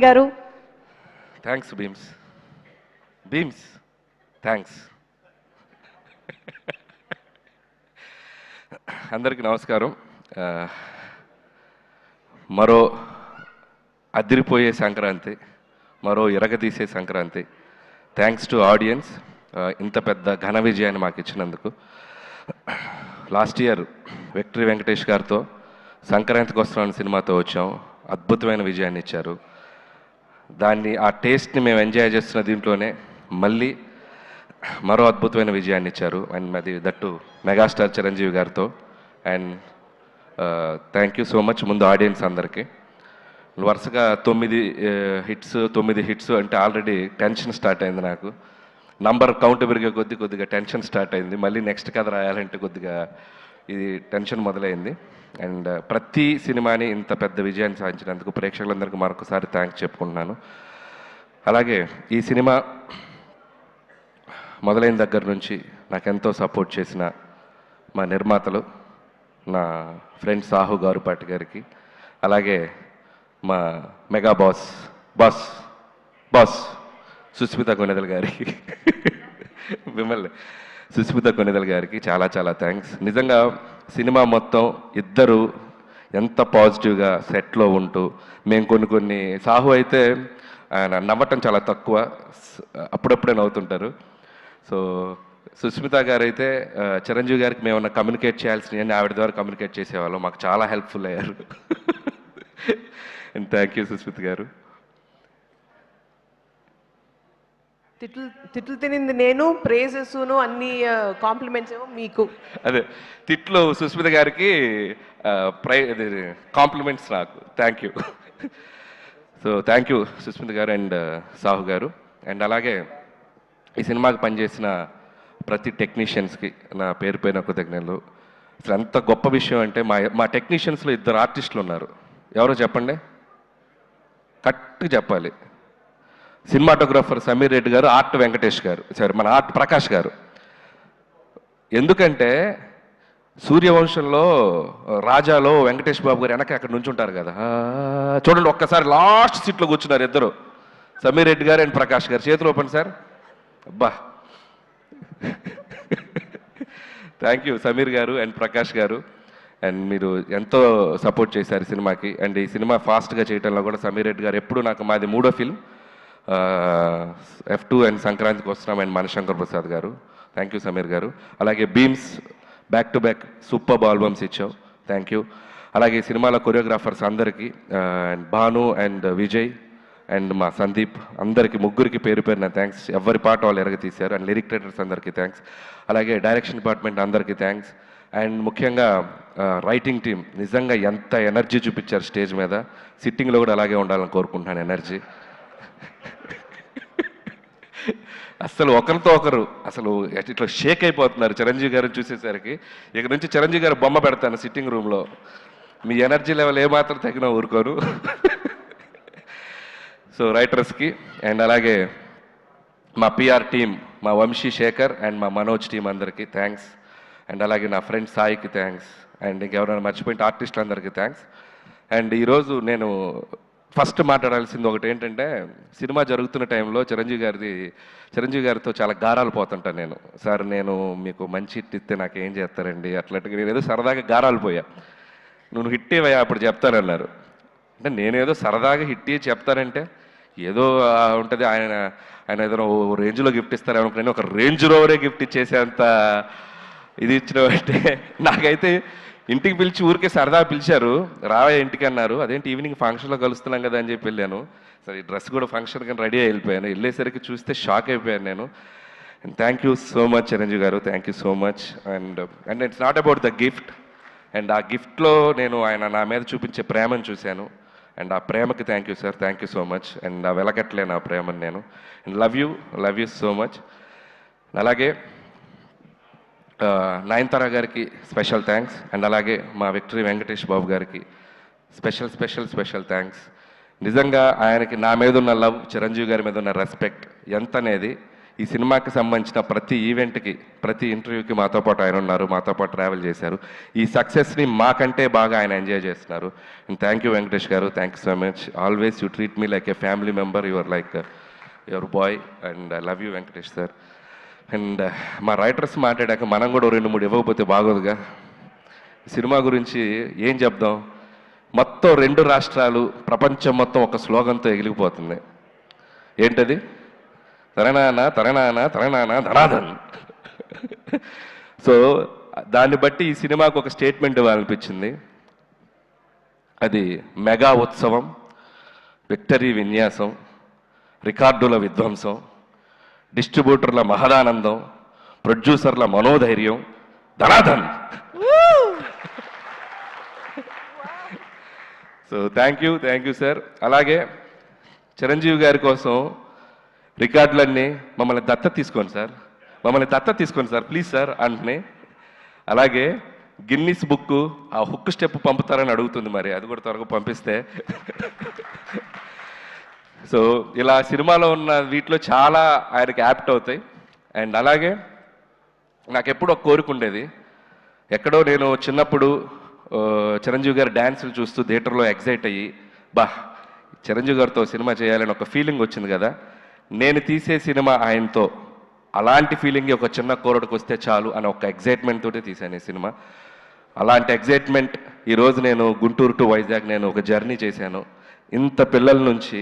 గారు. Thanks Bheems thanks. అందరికీ నమస్కారం. మరో అదిరిపోయే సంక్రాంతి, మరో ఇరగదీసే సంక్రాంతి. థ్యాంక్స్ టు ఆడియన్స్, ఇంత పెద్ద ఘన విజయాన్ని మాకు ఇచ్చినందుకు. లాస్ట్ ఇయర్ విక్టరీ వెంకటేష్ గారితో సంక్రాంతికి వస్తున్నాను సినిమాతో వచ్చాం. అద్భుతమైన విజయాన్ని ఇచ్చారు. ఆ టేస్ట్ని మేము ఎంజాయ్ చేస్తున్న దీంట్లోనే మళ్ళీ మరో అద్భుతమైన విజయాన్ని ఇచ్చారు. అండ్ అది దట్టు మెగాస్టార్ చిరంజీవి గారితో. And thank you so much ముందు ఆడియన్స్ అందరికీ. వరుసగా 9 హిట్స్ అంటే ఆల్రెడీ టెన్షన్ స్టార్ట్ అయింది నాకు. నంబర్ కౌంట్ పెరిగే కొద్దిగా టెన్షన్ స్టార్ట్ అయింది. మళ్ళీ నెక్స్ట్ కథ రాయాలంటే కొద్దిగా ఇది టెన్షన్ మొదలైంది. అండ్ ప్రతి సినిమాని ఇంత పెద్ద విజయాన్ని సాధించినందుకు ప్రేక్షకులందరికీ మరొకసారి థ్యాంక్స్ చెప్పుకుంటున్నాను. అలాగే ఈ సినిమా మొదలైన దగ్గర నుంచి నాకెంతో సపోర్ట్ చేసిన మా నిర్మాతలు, నా ఫ్రెండ్ సాహు గారుపాటి గారికి, అలాగే మా మెగా బాస్ సుస్మిత కొనిదల్ గారికి, మిమ్మల్ని సుస్మిత కొనిదల్ గారికి చాలా చాలా థ్యాంక్స్. నిజంగా సినిమా మొత్తం ఇద్దరు ఎంత పాజిటివ్గా సెట్లో ఉంటూ, మేము కొన్ని సాహు అయితే ఆయన నవ్వటం చాలా తక్కువ, అప్పుడప్పుడే నవ్వుతుంటారు. సో సుస్మిత గారు అయితే చిరంజీవి గారికి మేము కమ్యూనికేట్ చేయాల్సినవి ఆవిడ ద్వారా కమ్యూనికేట్ చేసేవాళ్ళం. మాకు చాలా హెల్ప్ఫుల్ అయ్యారు. అండ్ థ్యాంక్ యూ సుస్మిత గారు. తిట్లు తినింది నేను, ప్రేజెస్ను అన్ని కాంప్లిమెంట్స్ ఏమో మీకు. అదే తిట్లు సుస్మిత గారికి, కాంప్లిమెంట్స్ నాకు. Thank you. So thank you Sushmita గారు అండ్ సాహు గారు. అండ్ అలాగే ఈ సినిమాకి పనిచేసిన ప్రతి టెక్నీషియన్స్కి నా పేరు పైన కృతజ్ఞతలు. అసలు ఎంత గొప్ప విషయం అంటే మా టెక్నీషియన్స్లో 2 ఆర్టిస్టులు ఉన్నారు. ఎవరో చెప్పండి, కరెక్ట్గా చెప్పాలి. సినిమాటోగ్రాఫర్ సమీర్ రెడ్డి గారు, ఆర్ట్ వెంకటేష్ గారు, మన ఆర్ట్ ప్రకాష్ గారు. ఎందుకంటే సూర్యవంశంలో రాజాలో వెంకటేష్ బాబు గారు వెనక అక్కడ నుంచి ఉంటారు కదా, చూడండి ఒక్కసారి లాస్ట్ సీట్లో కూర్చున్నారు ఇద్దరు, సమీర్ రెడ్డి గారు అండ్ ప్రకాష్ గారు. చేతులు ఓపెన్ సార్. అబ్బా, థ్యాంక్ యూ సమీర్ గారు అండ్ ప్రకాష్ గారు. అండ్ మీరు ఎంతో సపోర్ట్ చేశారు సినిమాకి. అండ్ ఈ సినిమా ఫాస్ట్గా చేయడంలో కూడా సమీర్ రెడ్డి గారు ఎప్పుడు మాది 3వ ఫిల్మ్, F2 అండ్ సంక్రాంతికి వస్తున్నాం. అండ్ మనశంకర్ ప్రసాద్ గారు, థ్యాంక్ యూ సమీర్ గారు. అలాగే Bheems back to back super albums ఇచ్చావు, థ్యాంక్ యూ. అలాగే ఈ సినిమాలో కొరియోగ్రాఫర్స్ అందరికీ, and Bhanu and Vijay and మా సందీప్, అందరికీ ముగ్గురికి పేరు పేరున థ్యాంక్స్. ఎవరి పాట వాళ్ళు ఎరగ తీశారు. అండ్ లిరిక్ రైటర్స్ అందరికీ థ్యాంక్స్. అలాగే డైరెక్షన్ డిపార్ట్మెంట్ అందరికీ థ్యాంక్స్. అండ్ ముఖ్యంగా రైటింగ్ టీం నిజంగా ఎంత ఎనర్జీ చూపించారు స్టేజ్ మీద. సిట్టింగ్లో కూడా అలాగే ఉండాలని కోరుకుంటున్నాను ఎనర్జీ. అసలు ఒకరితో ఒకరు అసలు ఇట్లా షేక్ అయిపోతున్నారు చిరంజీవి గారిని చూసేసరికి. ఇక నుంచి చిరంజీవి గారు బొమ్మ పెడతాను సిట్టింగ్ రూమ్లో. మీ ఎనర్జీ లెవెల్ ఏమాత్రం తగిన ఊరుకోను. సో రైటర్స్కి అండ్ అలాగే మా పిఆర్ టీం, మా వంశీ శేఖర్ అండ్ మా మనోజ్ టీం అందరికీ థ్యాంక్స్. అండ్ అలాగే నా ఫ్రెండ్ సాయికి థ్యాంక్స్. అండ్ ఇంకెవరైనా మర్చిపోయిన ఆర్టిస్టులందరికీ థ్యాంక్స్. అండ్ ఈరోజు నేను ఫస్ట్ మాట్లాడాల్సింది ఒకటి ఏంటంటే, సినిమా జరుగుతున్న టైంలో చిరంజీవి గారితో చాలా గారాలు పోతుంటాను నేను. సార్ నేను మీకు మంచి హిట్ ఇస్తే నాకు ఏం చేస్తారండి అట్లాంటిగా. నేను ఏదో సరదాగా గారాలు పోయా. నువ్వు హిట్ ఇవ్వయా అప్పుడు చెప్తానన్నారు. అంటే నేనేదో సరదాగా హిట్ ఇచ్చి చెప్తానంటే ఏదో ఉంటుంది, ఆయన ఏదైనా రేంజ్లో గిఫ్ట్ ఇస్తారనుకుని ఒక రేంజ్ రోవరే గిఫ్ట్ ఇచ్చేసేంత ఇది ఇచ్చినట్టే. నాకైతే ఇంటికి పిలిచి ఊరికే సరదా పిలిచారు, రావే ఇంటికి అన్నారు. అదేంటి ఈవినింగ్ ఫంక్షన్లో కలుస్తున్నాం కదా అని చెప్పి వెళ్ళాను. సరే ఈ డ్రెస్ కూడా ఫంక్షన్ కానీ రెడీ వెళ్ళిపోయాను. వెళ్ళేసరికి చూస్తే షాక్ అయిపోయాను నేను. And thank you so much Chiranjeevi గారు, thank you so much. And it's not about the gift. And ఆ గిఫ్ట్లో నేను ఆయన నా మీద చూపించే ప్రేమను చూశాను. అండ్ ఆ ప్రేమకి thank you sir, thank you so much. And ఆ వెలకట్లేను ఆ ప్రేమను నేను. And love you so much. అలాగే నయనతార గారికి స్పెషల్ థ్యాంక్స్. అండ్ అలాగే మా విక్టరీ వెంకటేష్ బాబు గారికి స్పెషల్ థ్యాంక్స్. నిజంగా ఆయనకి నా మీద ఉన్న లవ్, చిరంజీవి గారి మీద ఉన్న రెస్పెక్ట్ ఎంత అనేది ఈ సినిమాకి సంబంధించిన ప్రతి ఈవెంట్కి, ప్రతి ఇంటర్వ్యూకి మాతో పాటు ఆయన ఉన్నారు, మాతో పాటు ట్రావెల్ చేశారు. ఈ సక్సెస్ని మాకంటే బాగా ఆయన ఎంజాయ్ చేస్తున్నారు. అండ్ థ్యాంక్ యూ వెంకటేష్ గారు, thank you so much. Always you treat me like A family member, your like your boy, and I love you Venkatesh sir. And మా రైటర్స్ మాట్లాడాక మనం కూడా 2-3 ఇవ్వకపోతే బాగోదుగా. సినిమా గురించి ఏం చెప్దాం, మొత్తం 2 రాష్ట్రాలు, ప్రపంచం మొత్తం ఒక స్లోగన్తో ఎగిలిపోతుంది. ఏంటది? తరణాన తరణాన తరణాన ధనాధన్. సో దాన్ని బట్టి ఈ సినిమాకు ఒక స్టేట్మెంట్ ఇవ్వాలనిపించింది. అది మెగా ఉత్సవం, విక్టరీ విన్యాసం, రికార్డుల విధ్వంసం, డిస్ట్రిబ్యూటర్ల మహదానందం, ప్రొడ్యూసర్ల మనోధైర్యం, ధనాధన్. So thank you sir. అలాగే చిరంజీవి గారి కోసం రికార్డులన్నీ మమ్మల్ని దత్త తీసుకోండి సార్, ప్లీజ్ సార్ అంటున్నాయి. అలాగే గిన్నిస్ బుక్ ఆ హుక్ స్టెప్ పంపుతారని అడుగుతుంది, మరి అది కూడా త్వరగా పంపిస్తే. సో ఇలా సినిమాలో ఉన్న వీటిలో చాలా ఆయనకి యాప్ట్ అవుతాయి. అండ్ అలాగే నాకు ఎప్పుడు ఒక కోరిక ఉండేది, ఎక్కడో నేను చిన్నప్పుడు చిరంజీవి గారి డ్యాన్సులు చూస్తూ థియేటర్లో ఎగ్జైట్ అయ్యి, చిరంజీవి గారితో సినిమా చేయాలని ఒక ఫీలింగ్ వచ్చింది కదా, నేను తీసే సినిమా ఆయనతో అలాంటి ఫీలింగ్ ఒక చిన్న కోరడికి వస్తే చాలు అని ఒక ఎగ్జైట్మెంట్ తోటి తీశాను ఈ సినిమా. అలాంటి ఎగ్జైట్మెంట్ ఈరోజు నేను గుంటూరు టు వైజాగ్ నేను ఒక జర్నీ చేశాను. ఇంత పిల్లల నుంచి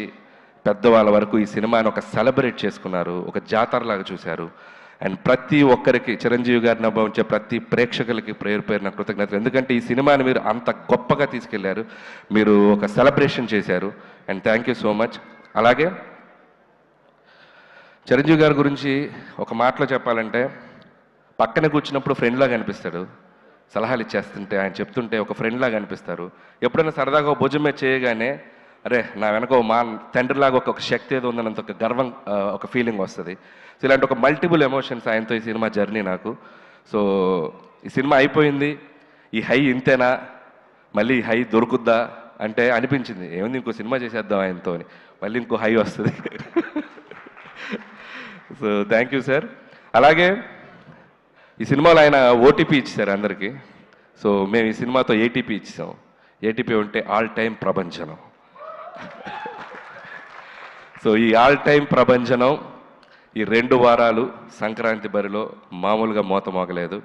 పెద్దవాళ్ళ వరకు ఈ సినిమాని ఒక సెలబ్రేట్ చేసుకున్నారు, ఒక జాతరలాగా చూశారు. అండ్ ప్రతి ఒక్కరికి, చిరంజీవి గారిని అనుభవించే ప్రతి ప్రేక్షకులకి పేరు నా కృతజ్ఞతలు. ఎందుకంటే ఈ సినిమాని మీరు అంత గొప్పగా తీసుకెళ్లారు, మీరు ఒక సెలబ్రేషన్ చేశారు. And thank you so much. అలాగే చిరంజీవి గారి గురించి ఒక మాటలో చెప్పాలంటే, పక్కన కూర్చున్నప్పుడు ఫ్రెండ్లాగా అనిపిస్తాడు, సలహాలు ఇచ్చేస్తుంటే ఆయన చెప్తుంటే ఒక ఫ్రెండ్లాగా అనిపిస్తారు. ఎప్పుడైనా సరదాగా ఒక భుజం మీద చేయగానే, అరే నా వెనక మా తండ్రిలాగా ఒక శక్తి ఏదో ఉందన్నంత ఒక గర్వం, ఒక ఫీలింగ్ వస్తుంది. సో ఇలాంటి ఒక మల్టిపుల్ ఎమోషన్స్ ఆయనతో ఈ సినిమా జర్నీ నాకు. సో ఈ సినిమా అయిపోయింది, ఈ హై ఇంతేనా, మళ్ళీ ఈ హై దొరుకుద్దా అంటే అనిపించింది, ఏముంది ఇంకో సినిమా చేసేద్దాం ఆయనతో అని, మళ్ళీ ఇంకో హై వస్తుంది. So thank you sir. అలాగే ఈ సినిమాలో ఆయన ఓటీపీ ఇచ్చారు అందరికీ. సో మేము ఈ సినిమాతో ఏటీపీ ఇచ్చాం. ఏటీపీ ఉంటే ఆల్ టైమ్ ప్రభంజనం. సో ఈ ఆల్ టైమ్ ప్రభంజనం ఈ 2 వారాలు సంక్రాంతి బరిలో మామూలుగా మోత మోగలేదు.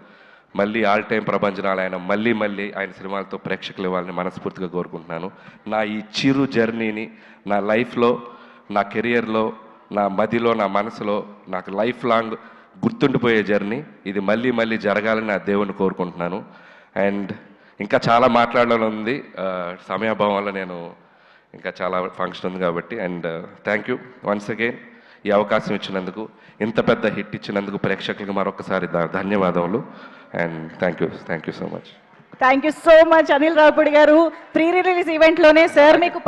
మళ్ళీ ఆల్ టైమ్ ప్రభంజనాలు ఆయన మళ్ళీ ఆయన సినిమాలతో ప్రేక్షకులు ఇవ్వాలని మనస్ఫూర్తిగా కోరుకుంటున్నాను. నా ఈ చిరు జర్నీని నా లైఫ్లో, నా కెరియర్లో, నా మదిలో, నా మనసులో నాకు లైఫ్ లాంగ్ గుర్తుండిపోయే జర్నీ ఇది మళ్ళీ జరగాలని నా దేవుణ్ణి కోరుకుంటున్నాను. అండ్ ఇంకా చాలా మాట్లాడాలని ఉంది, సమయాభావం వల్ల నేను ఇంకా చాలా ఫంక్షన్ ఉంది కాబట్టి. And thank you once again ఈ అవకాశం ఇచ్చినందుకు, ఇంత పెద్ద హిట్ ఇచ్చినందుకు ప్రేక్షకులకు మరొకసారి ధన్యవాదములు. And thank you so much. Thank you so much Anil Ravipudi గారు. ప్రీ రిలీజ్ ఈవెంట్లోనే సార్ మీకు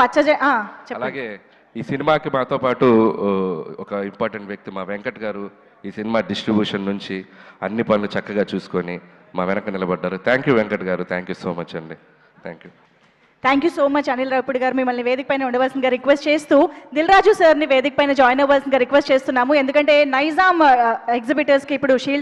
అలాగే ఈ సినిమాకి మాతో పాటు ఒక ఇంపార్టెంట్ వ్యక్తి మా వెంకట్ గారు ఈ సినిమా డిస్ట్రిబ్యూషన్ నుంచి అన్ని పనులు చక్కగా చూసుకొని మా వెనక నిలబడ్డారు. థ్యాంక్ యూ వెంకట్ గారు, థ్యాంక్ యూ సో మచ్ అండి. Thank you so much Anil Ravipudi గారు. మిమ్మల్ని వేదిక పైన ఉండవలసిందిగా రిక్వెస్ట్ చేస్తూ దిల్ రాజు సార్ని వేదిక పైన జాయిన్ అవ్వాల్సిందిగా రిక్వెస్ట్ చేస్తున్నాము. ఎందుకంటే నైజాం ఎగ్జిబిటర్స్కి ఇప్పుడు షీల్డ్